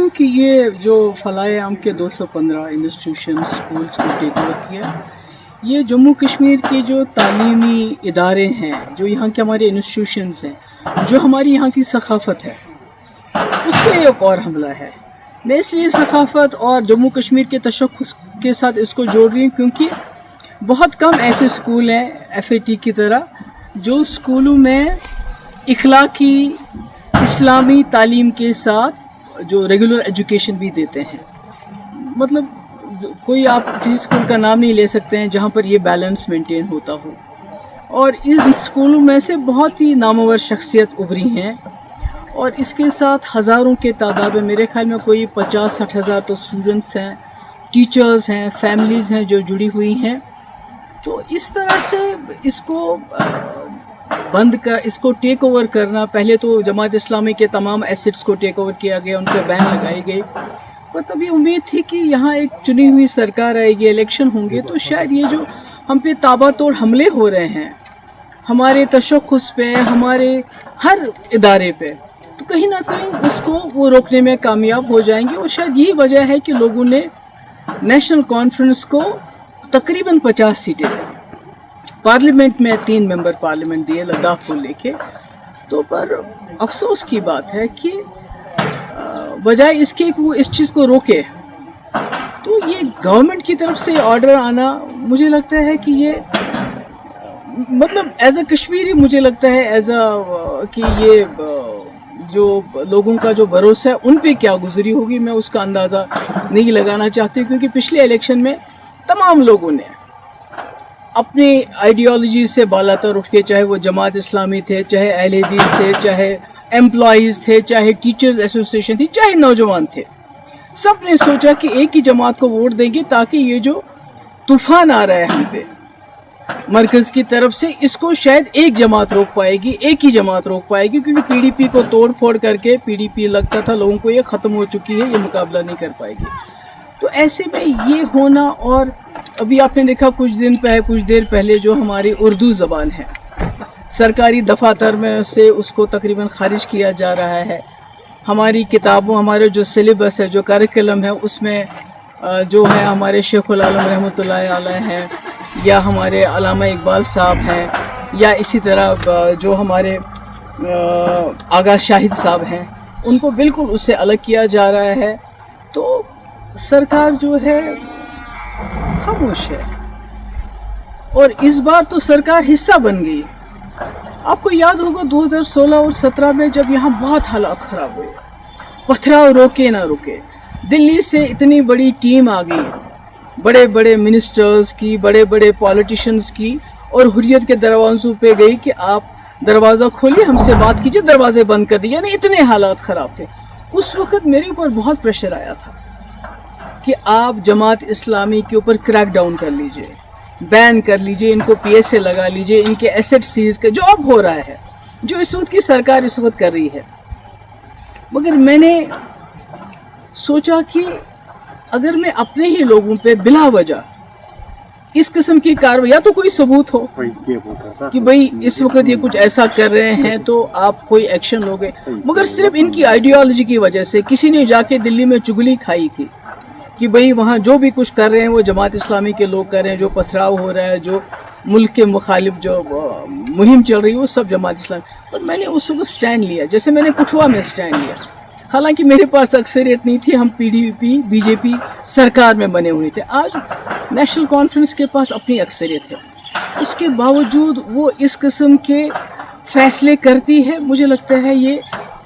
कि ये जो फलाए आम के 215 इंस्टीट्यूशन स्कूल्स को टेक ओवर किया, ये जम्मू कश्मीर के जो तालीमी इदारे हैं, जो यहाँ के हमारे इंस्टीट्यूशंस हैं, जो हमारी यहाँ की सकाफ़त है, उस पर एक और हमला है। मैं इसलिए सकाफ़त और जम्मू कश्मीर के तशख़्ख़ुस के साथ इसको जोड़ रही हूँ क्योंकि बहुत कम ऐसे स्कूल हैं FAT की तरह जो स्कूलों में इखलाकी इस्लामी तालीम के साथ जो रेगुलर एजुकेशन भी देते हैं। मतलब कोई आप किसी स्कूल का नाम नहीं ले सकते हैं जहाँ पर ये बैलेंस मेंटेन होता हो। और इन स्कूलों में से बहुत ही नामवर शख्सियत उभरी हैं और इसके साथ हज़ारों के तादाद में, मेरे ख्याल में कोई 50-60 हज़ार तो स्टूडेंट्स हैं, टीचर्स हैं, फैमिलीज़ हैं जो जुड़ी हुई हैं। तो इस तरह से इसको इसको टेक ओवर करना, पहले तो जमात इस्लामी के तमाम एसेट्स को टेक ओवर किया गया, उन पर बैन लगाई गई। पर तभी उम्मीद थी कि यहाँ एक चुनी हुई सरकार आएगी, इलेक्शन होंगे, तो शायद ये जो हम पे ताबड़तोड़ हमले हो रहे हैं हमारे तशख़्ख़ुस पे, हमारे हर इदारे पे, तो कहीं ना कहीं उसको वो रोकने में कामयाब हो जाएंगे। और शायद यही वजह है कि लोगों ने नेशनल कॉन्फ्रेंस को तकरीबन 50 सीटें दी। पार्लियामेंट में 3 मेंबर पार्लियामेंट दिए लद्दाख को लेके। तो पर अफसोस की बात है कि बजाय इसके कि वो इस चीज़ को रोके, तो ये गवर्नमेंट की तरफ से ऑर्डर आना, मुझे लगता है कि ये मतलब एज अ कश्मीरी मुझे लगता है कि ये जो लोगों का जो भरोसा है उन पे क्या गुजरी होगी, मैं उसका अंदाज़ा नहीं लगाना चाहती। क्योंकि पिछले इलेक्शन में तमाम लोगों ने अपनी आइडियोलॉजी से बालातर उठ के, चाहे वो जमात इस्लामी थे, चाहे अहले हदीस थे, चाहे एम्प्लॉइज़ थे, चाहे टीचर्स एसोसिएशन थी, चाहे नौजवान थे, सब ने सोचा कि एक ही जमात को वोट देंगे ताकि ये जो तूफ़ान आ रहा है हम पे मरकज़ की तरफ से, इसको शायद एक जमात रोक पाएगी, एक ही जमात रोक पाएगी। क्योंकि PDP को तोड़ फोड़ करके PDP लगता था लोगों को ये ख़त्म हो चुकी है, ये मुकाबला नहीं कर पाएगी। तो ऐसे में ये होना, और अभी आपने देखा कुछ देर पहले जो हमारी उर्दू ज़बान है, सरकारी दफातर में से उसको तकरीबन ख़ारिज किया जा रहा है। हमारी किताबों, हमारे जो सिलेबस है, जो करिकुलम है, उसमें जो है हमारे शेखुल आलम रहमतुल्लाह अलैह हैं, या हमारे अल्लामा इकबाल साहब हैं, या इसी तरह जो हमारे आगा शाहिद साहब हैं, उनको बिल्कुल उससे अलग किया जा रहा है। तो सरकार जो है खामोश है, और इस बार तो सरकार हिस्सा बन गई। आपको याद होगा 2016 और 17 में जब यहाँ बहुत हालात ख़राब हुए, पथराव रोके ना रुके, दिल्ली से इतनी बड़ी टीम आ गई, बड़े बड़े मिनिस्टर्स की, बड़े बड़े पॉलिटिशियंस की, और हुर्रियत के दरवाज़ों पे गई कि आप दरवाज़ा खोलिए, हमसे बात कीजिए, दरवाजे बंद कर दिए। यानी इतने हालात ख़राब थे। उस वक़्त मेरे ऊपर बहुत प्रेशर आया था कि आप जमात इस्लामी के ऊपर क्रैक डाउन कर लीजिए, बैन कर लीजिए, इनको PSA लगा लीजिए, इनके एसेट सीज कर, जो अब हो रहा है, जो इस वक्त की सरकार इस वक्त कर रही है। मगर मैंने सोचा कि अगर मैं अपने ही लोगों पे बिला वजह इस किस्म की कार्रवाई, या तो कोई सबूत हो कि भाई इस वक्त ये कुछ ऐसा कर रहे हैं तो आप कोई एक्शन लोगे, मगर सिर्फ इनकी आइडियोलॉजी की वजह से किसी ने जाके दिल्ली में चुगली खाई थी कि भाई वहाँ जो भी कुछ कर रहे हैं वो जमात इस्लामी के लोग कर रहे हैं, जो पथराव हो रहा है, जो मुल्क के मुखालिफ जो मुहिम चल रही है, वो सब जमात इस्लामी। पर मैंने उस वक्त स्टैंड लिया, जैसे मैंने कठुआ में स्टैंड लिया। हालांकि मेरे पास अक्सरियत नहीं थी, हम PDP BJP सरकार में बने हुए थे। आज नेशनल कॉन्फ्रेंस के पास अपनी अक्सरियत है, उसके बावजूद वो इस किस्म के फैसले करती है। मुझे लगता है ये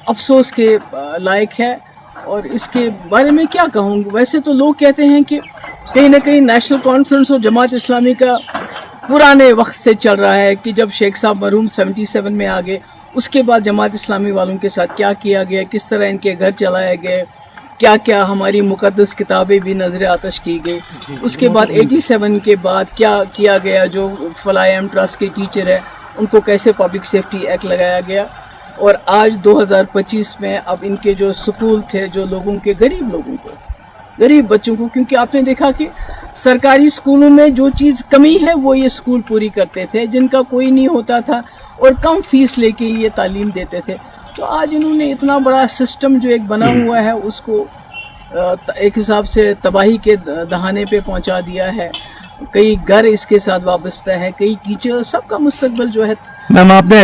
अफसोस के लायक है। और इसके बारे में क्या कहूँगी, वैसे तो लोग कहते हैं कि कहीं ना कहीं नेशनल कॉन्फ्रेंस और जमात इस्लामी का पुराने वक्त से चल रहा है कि जब शेख साहब मरहूम 77 में आ गए, उसके बाद जमात इस्लामी वालों के साथ क्या किया गया, किस तरह इनके घर चलाए गए, क्या क्या हमारी मुक़द्दस किताबें भी नज़र आतश की गई। उसके बाद 87 के बाद क्या किया गया, जो फलाएम ट्रस्ट के टीचर है उनको कैसे पब्लिक सेफ्टी एक्ट लगाया गया। और आज 2025 में अब इनके जो स्कूल थे, जो लोगों के गरीब बच्चों को, क्योंकि आपने देखा कि सरकारी स्कूलों में जो चीज़ कमी है वो ये स्कूल पूरी करते थे, जिनका कोई नहीं होता था और कम फीस लेके ये तालीम देते थे। تو آج انہوں نے اتنا بڑا سسٹم جو ایک بنا ہوا ہے اس کو ایک حساب سے تباہی کے دہانے پہ پہنچا دیا ہے. کئی گھر اس کے ساتھ وابستہ ہے, کئی ٹیچر, سب کا مستقبل جو ہے. میم آپ نے